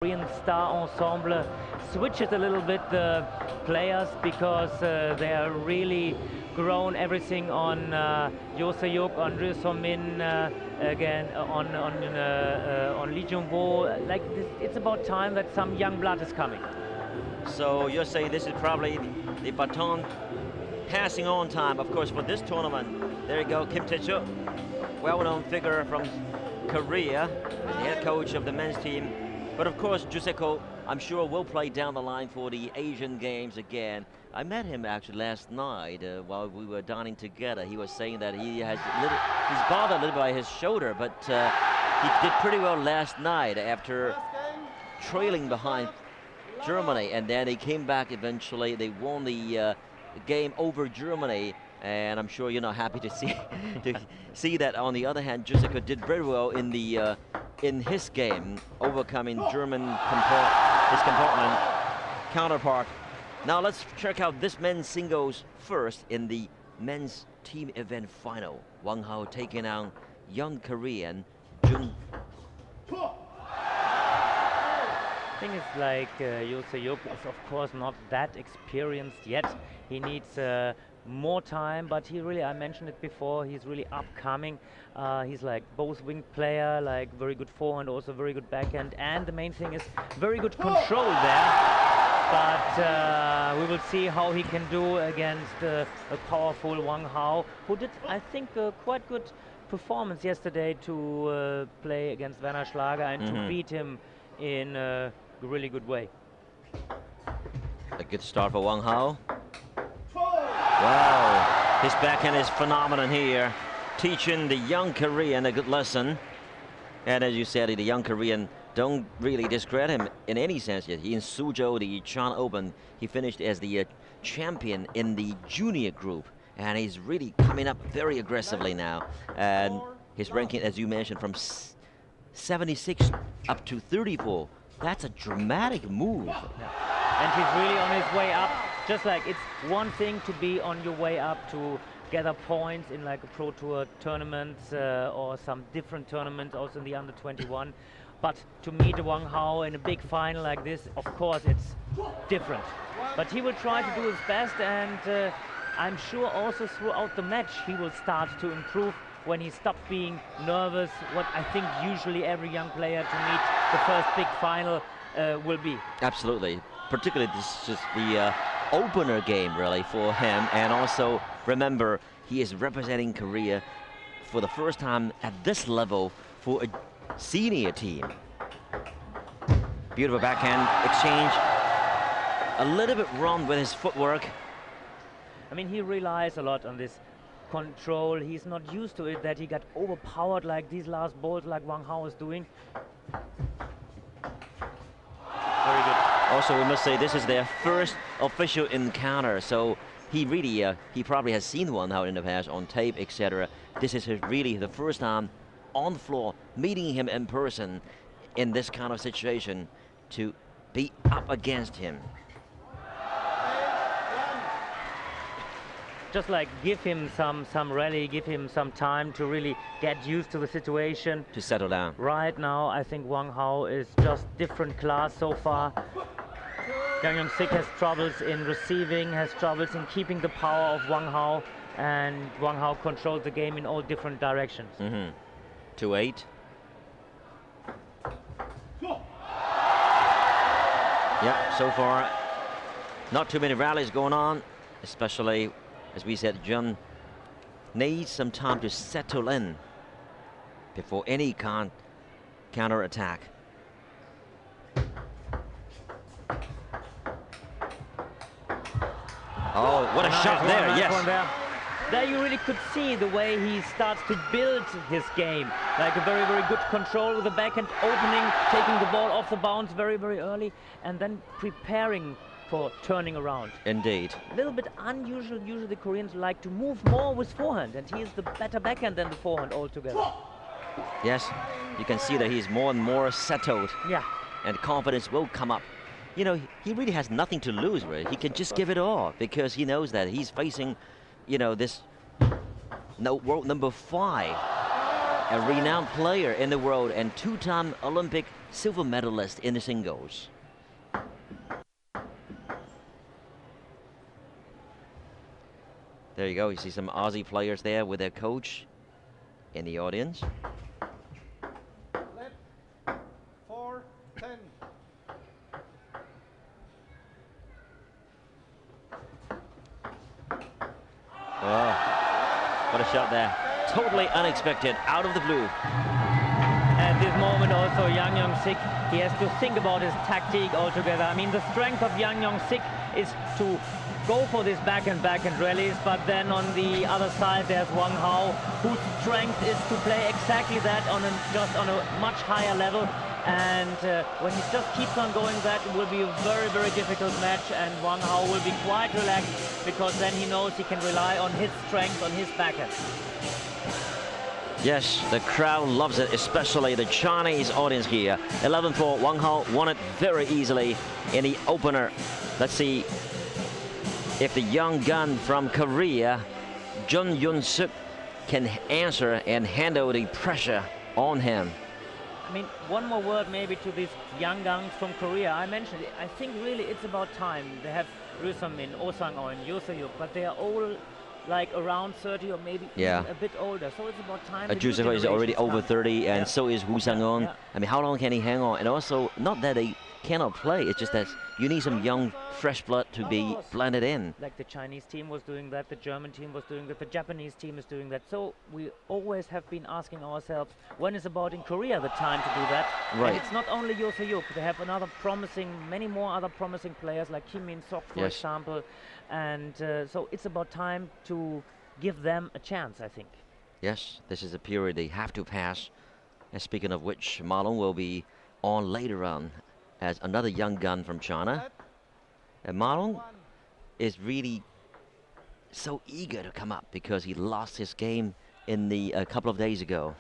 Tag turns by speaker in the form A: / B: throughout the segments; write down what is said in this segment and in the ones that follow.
A: Korean star ensemble switches a little bit the players because they are really grown everything on Yo Se-hyuk, on Ryu So-min, again on Lee Jung-woo. Like this, it's about time that some young blood is coming.
B: So you're saying this is probably the baton passing on time, of course, for this tournament. There you go, Kim Tae-chul, well-known figure from Korea, the head coach of the men's team. But of course, Juseko, I'm sure, will play down the line for the Asian Games again. I met him actually last night while we were dining together. He was saying that he's bothered a little by his shoulder, but he did pretty well last night after trailing behind Germany, and then they came back eventually. They won the game over Germany, and I'm sure you're not happy to see that. On the other hand, Juseko did very well in the in his game, overcoming his compartment counterpart. Now let's check out this men's singles first in the men's team event final. Wang Hao taking on young Korean Jung.
A: Thing is, like Yo Se-hyuk is of course not that experienced yet. He needs more time, but he really, I mentioned it before, he's really upcoming. He's like both wing player, like very good forehand, also very good backhand, and the main thing is very good control there. But we will see how he can do against a powerful Wang Hao, who did, I think, quite good performance yesterday to play against Werner Schlager and to beat him in a really good way.
B: A good start for Wang Hao. Wow, his backhand is phenomenal here, teaching the young Korean a good lesson. And as you said, the young Korean don't really discredit him in any sense yet. In Suzhou, the CHN Open, he finished as the champion in the junior group, and he's really coming up very aggressively now. And his ranking, as you mentioned, from 76 up to 34. That's a dramatic move.
A: Yeah. And he's really on his way up. Just like it's one thing to be on your way up to gather points in like a Pro Tour tournament or some different tournaments, also in the under 21. But to meet Wang Hao in a big final like this, of course, it's different. But he will try to do his best, and I'm sure also throughout the match he will start to improve when he stopped being nervous, what I think usually every young player to meet the first big final will be.
B: Absolutely. Particularly this is the opener game really for him, and also remember he is representing Korea for the first time at this level for a senior team. Beautiful backhand exchange. A little bit wrong with his footwork.
A: I mean, he relies a lot on this control. He's not used to it, that he got overpowered like these last balls like Wang Hao is doing. Very good.
B: Also, we must say this is their first official encounter, so he really, he probably has seen Wang Hao in the past on tape, etc. This is really the first time on the floor, meeting him in person in this kind of situation to be up against him.
A: Just like give him some rally, give him some time to really get used to the situation.
B: To settle down.
A: Right now, I think Wang Hao is just different class so far. Yang Young-sik has troubles in receiving, has troubles in keeping the power of Wang Hao, and Wang Hao controls the game in all different directions.
B: 2-8. Yeah, so far, not too many rallies going on, especially, as we said, Jung needs some time to settle in before any counter attack. Oh, what a shot there, yes.
A: There you really could see the way he starts to build his game. Like a very, very good control with the backhand opening, taking the ball off the bounce very, very early, and then preparing for turning around.
B: Indeed.
A: A little bit unusual. Usually the Koreans like to move more with forehand, and he is the better backhand than the forehand altogether.
B: Yes, you can see that he's more and more settled.
A: Yeah.
B: And confidence will come up. You know, he really has nothing to lose, right? He can just give it all because he knows that he's facing, you know, this world number 5 a renowned player in the world and two-time Olympic silver medalist in the singles. There you go. You see some Aussie players there with their coach in the audience.
C: Left, 4-10.
B: Oh, what a shot there. Totally unexpected, out of the blue.
A: At this moment also Yang Young-sik, he has to think about his tactique altogether. I mean, the strength of Yang Young-sik is to go for this backhand rallies, but then on the other side there's Wang Hao, whose strength is to play exactly that just on a much higher level. And when he just keeps on going that, it will be a very, very difficult match, and Wang Hao will be quite relaxed because then he knows he can rely on his strength, on his backhand.
B: Yes, the crowd loves it, especially the Chinese audience here. 11-4, Wang Hao won it very easily in the opener. Let's see if the young gun from Korea, Jung Yun-suk, can answer and handle the pressure on him.
A: I mean, one more word maybe to these young guns from Korea. I mentioned it. I think really it's about time. They have Ryu Sun-min, Oh Sang-oh, and Yoo Se-hyuk, but they are all like around 30 or maybe even a bit older. So it's about time.
B: Ryu Se-hyuk is already over 30, and so is Woo Sang-on.
A: Yeah.
B: I mean, how long can he hang on? And also, not that they cannot play, it's just that you need some young, fresh blood to be blended in.
A: Like the Chinese team was doing that, the German team was doing that, the Japanese team is doing that. So we always have been asking ourselves, when is about in Korea the time to do that?
B: Right.
A: And it's not only Yoo Se-hyuk, they have many more other promising players like Kim Min-sok, for example. And so it's about time to give them a chance, I think.
B: Yes, this is a period they have to pass. And speaking of which, Ma Long will be on later on as another young gun from China. And Ma Long is really so eager to come up because he lost his game in the a couple of days ago.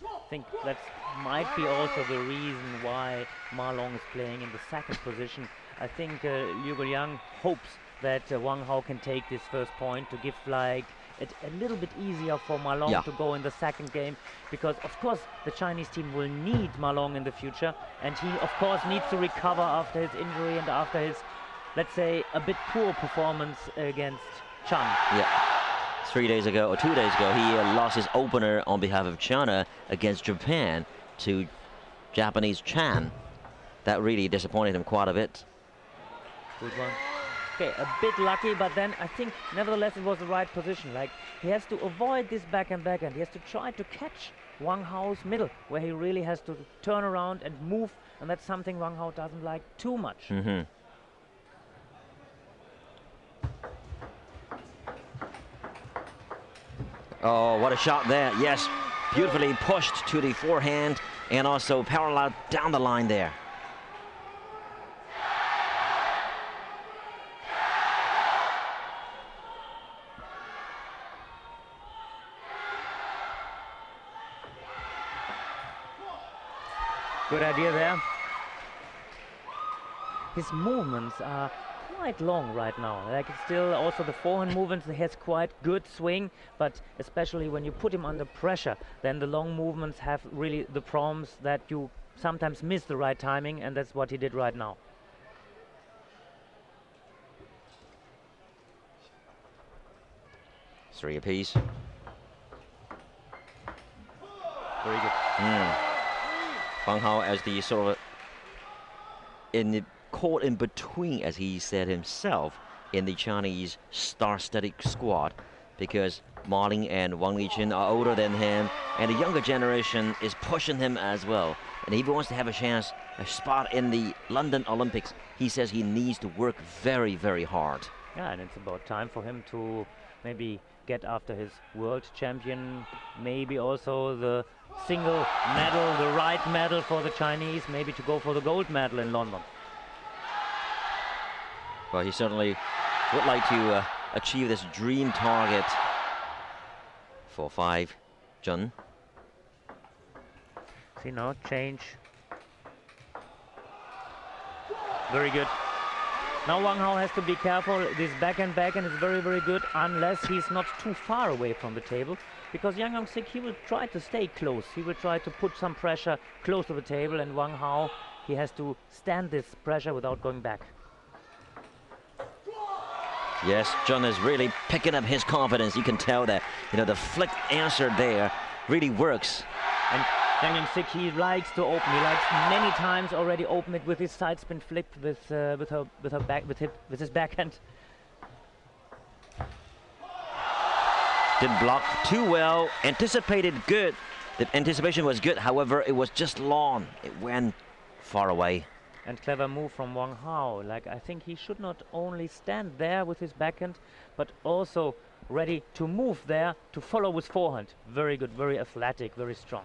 A: I think that might be also the reason why Ma Long is playing in the second position. I think Liu Guoliang hopes that Wang Hao can take this first point to give like it a little bit easier for Ma Long to go in the second game, because of course the Chinese team will need Ma Long in the future, and he of course needs to recover after his injury and after his, let's say, a bit poor performance against Chun.
B: Yeah, 3 days ago or 2 days ago he lost his opener on behalf of China against Japan to Japanese Chan. That really disappointed him quite a bit.
A: Good one. Okay, a bit lucky, but then I think nevertheless it was the right position. Like, he has to avoid this backhand. He has to try to catch Wang Hao's middle, where he really has to turn around and move, and that's something Wang Hao doesn't like too much.
B: Oh, what a shot there. Yes, beautifully pushed to the forehand and also parallel down the line there.
A: Good idea there. His movements are quite long right now. Like, it's still also the forehand movements, he has quite good swing, but especially when you put him under pressure, then the long movements have really the problems that you sometimes miss the right timing, and that's what he did right now.
B: Three apiece.
A: Very good.
B: Wang Hao as the sort of caught in between, as he said himself, in the Chinese star-studded squad, because Ma Ling and Wang Liqin are older than him, and the younger generation is pushing him as well. And if he wants to have a spot in the London Olympics, he says he needs to work very, very hard.
A: Yeah, and it's about time for him to maybe get after his world champion, maybe also the single medal, the right medal for the Chinese, maybe to go for the gold medal in London.
B: Well, he certainly would like to achieve this dream target for 5, Jun.
A: See now, change. Very good. Now Wang Hao has to be careful. This backhand is very, very good, unless he's not too far away from the table. because Yang Yong-sik, he will try to stay close. He will try to put some pressure close to the table, and Wang Hao, he has to stand this pressure without going back.
B: Yes, Jung is really picking up his confidence. You can tell that, you know, the flick answer there really works.
A: And Yang Yong-sik, he likes to open. He likes many times already open it with his side spin flip with his backhand.
B: Didn't block too well. Anticipated good. The anticipation was good. However, it was just long. It went far away.
A: And clever move from Wang Hao. Like, I think he should not only stand there with his backhand, but also ready to move there to follow with forehand. Very good, very athletic, very strong.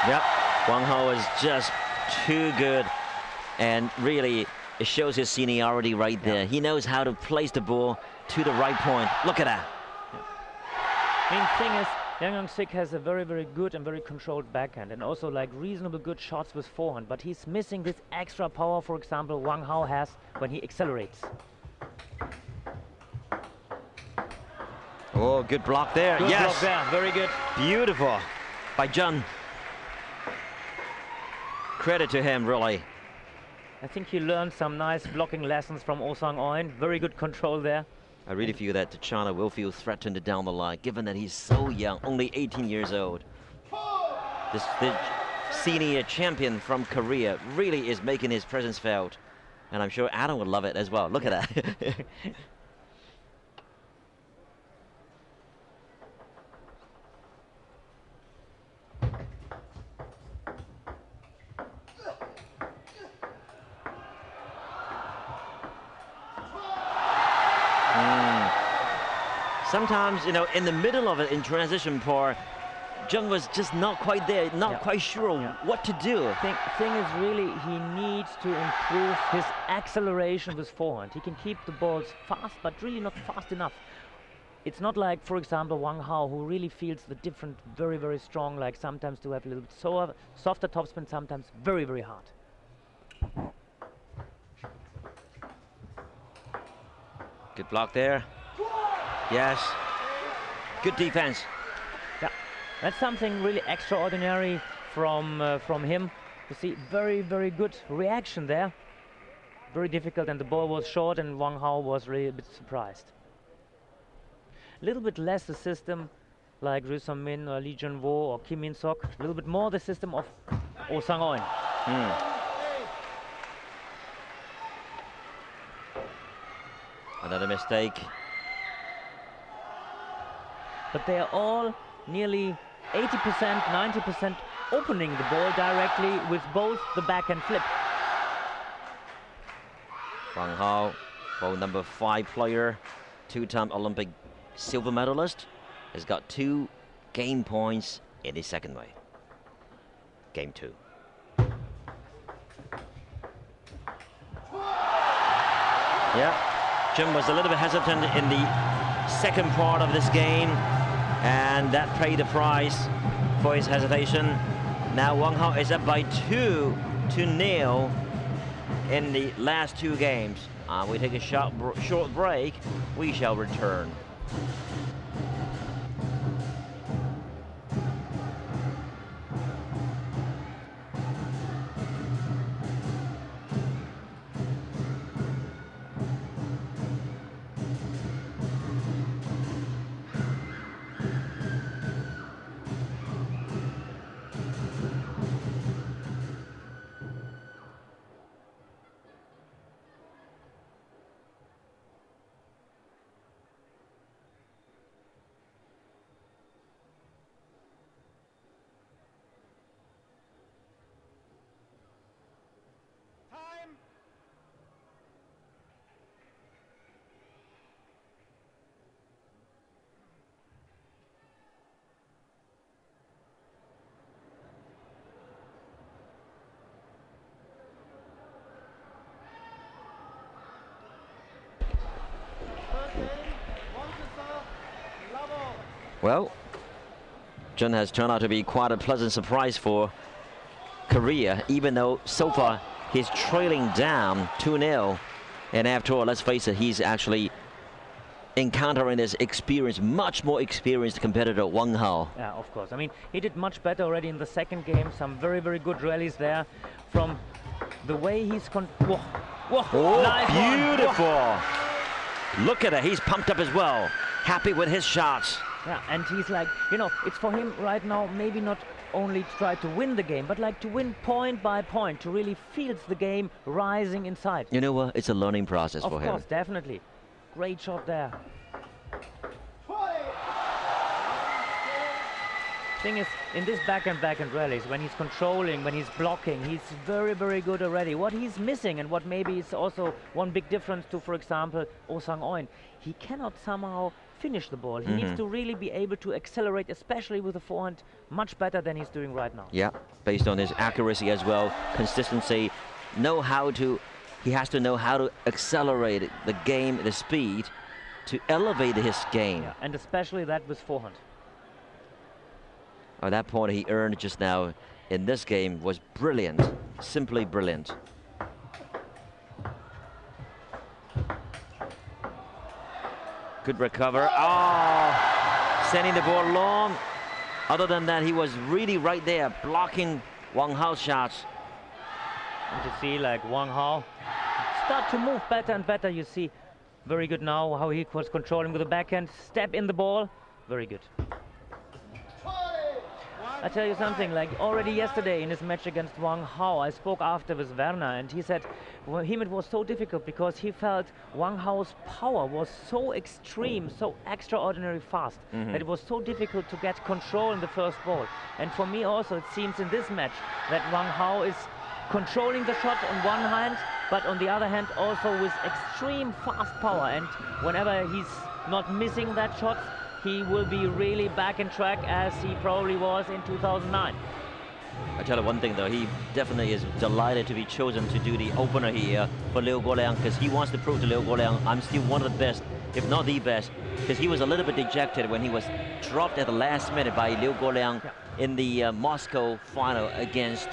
B: Yep, Wang Hao is just too good, and really it shows his seniority right there. He knows how to place the ball to the right point. Look at that.
A: I mean, thing is, Yang Yong-sik has a very, very good and very controlled backhand, and also like reasonable good shots with forehand, but he's missing this extra power, for example, Wang Hao has when he accelerates.
B: Oh, good block there.
A: Good
B: yes,
A: block there. Very good.
B: Beautiful by Jung. Credit to him, really.
A: I think he learned some nice blocking lessons from Oh Sang-eun. Very good control there.
B: I really feel that China will feel threatened down the line, given that he's so young, only 18 years old. The senior champion from Korea really is making his presence felt. And I'm sure Adam would love it as well. Look at that. Sometimes, you know, in the middle of it, in transition part, Jung was just not quite there, not quite sure what to do.
A: Thing is really, he needs to improve his acceleration with forehand. He can keep the balls fast, but really not fast enough. It's not like, for example, Wang Hao, who really feels the different very, very strong, like sometimes to have a little bit softer topspin, sometimes very, very hard.
B: Good block there. Yes. Good defense.
A: Yeah, that's something really extraordinary from him. You see, very, very good reaction there. Very difficult, and the ball was short, and Wang Hao was really a bit surprised. A little bit less the system like Ryu Sun-min or Lee Jun-wo or Kim Min-sok. A little bit more the system of Oh Sang-eun.
B: Another mistake.
A: But they are all nearly 80%, 90% opening the ball directly with both the backhand flip.
B: Wang Hao, world number 5 player, 2-time Olympic silver medalist, has got 2 game points in his second way. Game 2. Yeah, Jung was a little bit hesitant in the second part of this game, and that paid the price for his hesitation. Now Wang Hao is up by 2-0 in the last 2 games. We take a short break. We shall return. Well, Jung has turned out to be quite a pleasant surprise for Korea, even though so far he's trailing down 2-0. And after all, let's face it, he's actually encountering this much more experienced competitor, Wang Hao.
A: Yeah, of course. I mean, he did much better already in the second game. Some very, very good rallies there. From the way he's whoa,
B: oh,
A: nice
B: beautiful.
A: Whoa.
B: Look at it. He's pumped up as well. Happy with his shots.
A: Yeah, and he's like, you know, it's for him right now, maybe not only to try to win the game, but like to win point by point, to really feel the game rising inside.
B: You know what? It's a learning process for him.
A: Of course, definitely. Great shot there. Thing is, in this backhand rallies, when he's controlling, when he's blocking, he's very, very good already. What he's missing, and what maybe is also one big difference to, for example, Oh Sang-eun, he cannot somehow finish the ball. He needs to really be able to accelerate, especially with the forehand, much better than he's doing right now.
B: Yeah, based on his accuracy as well, consistency, he has to know how to accelerate the game, the speed, to elevate his game.
A: Yeah, and especially that with forehand.
B: That point he earned just now in this game was brilliant, simply brilliant. Good recover. Oh, sending the ball long. Other than that, he was really right there, blocking Wang Hao's shots.
A: And you see, like Wang Hao start to move better and better. You see, very good now how he was controlling with the backhand, step in the ball, very good. I tell you something, like already yesterday in his match against Wang Hao, I spoke after with Werner, and he said for him it was so difficult because he felt Wang Hao's power was so extreme, so extraordinary fast, that it was so difficult to get control in the first ball. And for me also, it seems in this match that Wang Hao is controlling the shot on one hand, but on the other hand also with extreme fast power, and whenever he's not missing that shot, he will be really back in track as he probably was in 2009.
B: I tell you one thing though, he definitely is delighted to be chosen to do the opener here for Liu Guoliang, because he wants to prove to Liu Guoliang, I'm still one of the best, if not the best, because he was a little bit dejected when he was dropped at the last minute by Liu Guoliang in the Moscow final against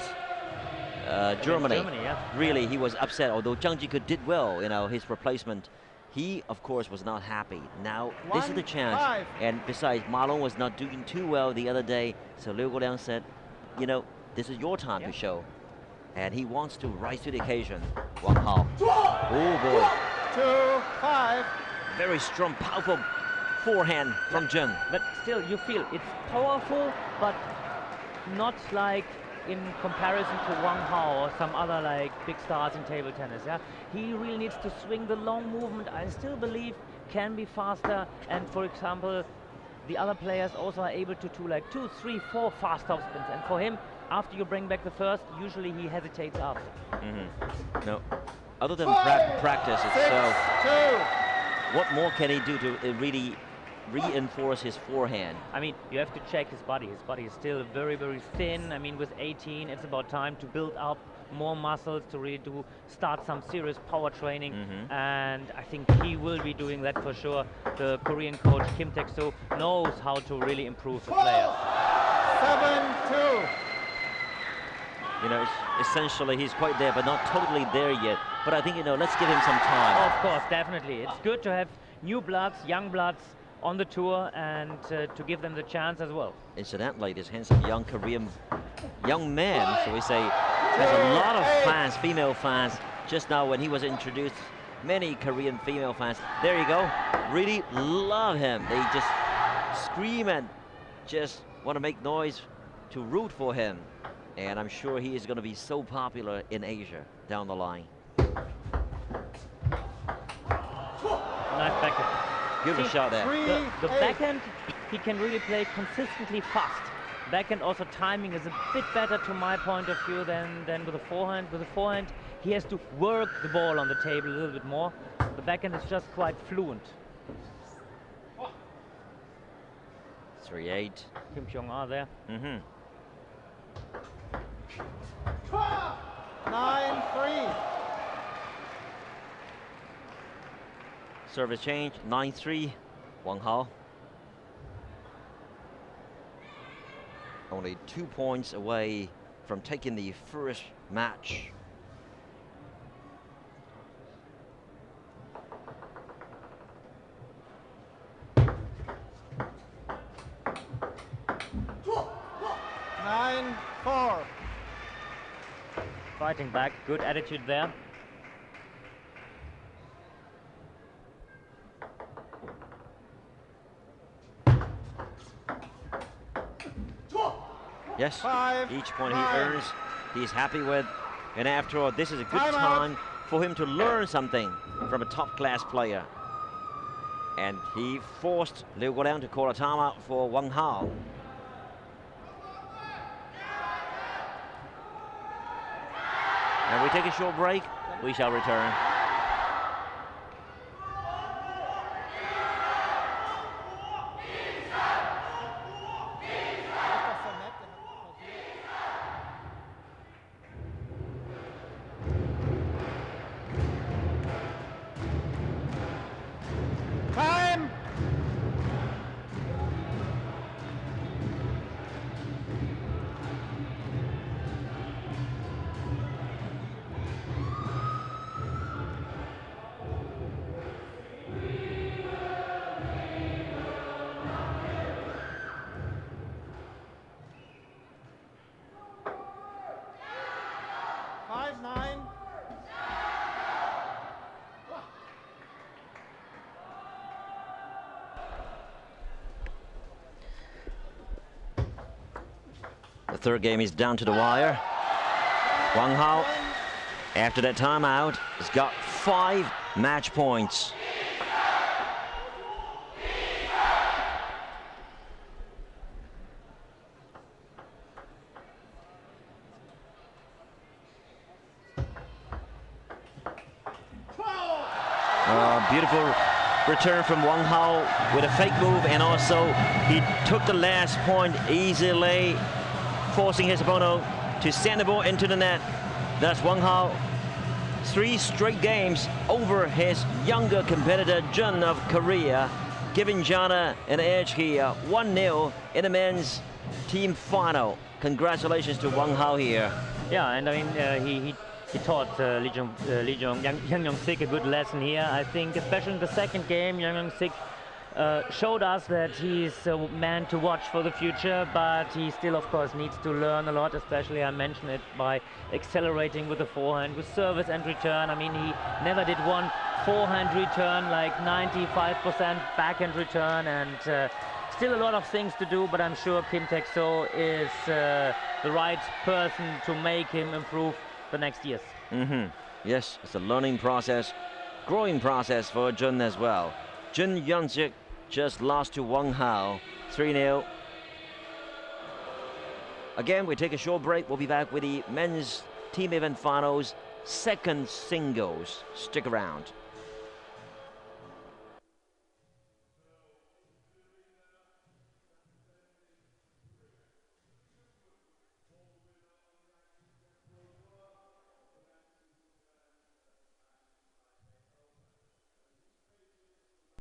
B: Germany. Really, he was upset, although Zhang Jike did well, you know, his replacement. He, of course, was not happy. Now, this is the chance. And besides, Ma Long was not doing too well the other day. So Liu Guoliang said, you know, this is your time to show. And he wants to rise to the occasion. Wang Hao. Oh, boy.
C: 2-5.
B: Very strong, powerful forehand from Jung.
A: But still, you feel it's powerful, but not like in comparison to Wang Hao or some other like big stars in table tennis. Yeah, he really needs to swing the long movement. I still believe can be faster, and for example the other players also are able to do like 2, 3, 4 fast top spins, and for him, after you bring back the first, usually he hesitates after.
B: No, other than practice, it's so what more can he do to really reinforce his forehand?
A: I mean, you have to check his body. His body is still very, very thin. I mean, with 18, it's about time to build up more muscles, to really start some serious power training. And I think he will be doing that for sure. The Korean coach Kim Taek-soo knows how to really improve the players.
C: 7-2.
B: You know, essentially he's quite there, but not totally there yet. But I think, you know, let's give him some time.
A: Of course, definitely. It's good to have new bloods, young bloods on the tour, and to give them the chance as well.
B: Incidentally, this handsome young Korean young man, shall we say, has a lot of fans, female fans. Just now when he was introduced, many Korean female fans, there you go, really love him. They just scream and just want to make noise to root for him. And I'm sure he is going to be so popular in Asia down the line.
A: Nice backhand.
B: Beautiful shot there.
A: The backhand, he can really play consistently fast. Backhand also timing is a bit better to my point of view than with the forehand. With the forehand, he has to work the ball on the table a little bit more. The backhand is just quite fluent.
B: 3-8.
A: Kim Jong-un there.
C: 9-3.
B: Service change, 9-3, Wang Hao. only 2 points away from taking the first match.
C: Nine, 4.
A: Fighting back, good attitude there.
B: Yes,
C: Five,
B: each point he
C: 9.
B: earns, he's happy with. And after all, this is a good time for him to learn something from a top-class player. And he forced Liu Guoliang to call a timeout for Wang Hao. And we take a short break. We shall return.
C: Time. Five, 9.
B: The third game is down to the wire. Wang Hao, after that timeout, has got 5 match points. Beautiful return from Wang Hao with a fake move, and also he took the last point easily, forcing his opponent to send the ball into the net. Thus Wang Hao, 3 straight games over his younger competitor Jung of Korea, giving China an edge here, 1-0 in the men's team final. Congratulations to Wang Hao here.
A: Yeah, and I mean, he taught Yang Young-sik a good lesson here. I think especially in the second game, Yang Young-sik showed us that he's a man to watch for the future, but he still, of course, needs to learn a lot, especially I mentioned it by accelerating with the forehand, with service and return. I mean, he never did one forehand return, like 95% backhand return, and still a lot of things to do, but I'm sure Kim Taek-soo is the right person to make him improve the next years.
B: Yes, it's a learning process, growing process for Jun as well. Jun Young-sik just lost to Wang Hao, 3-0. Again, we take a short break. We'll be back with the men's team event finals, second singles. Stick around.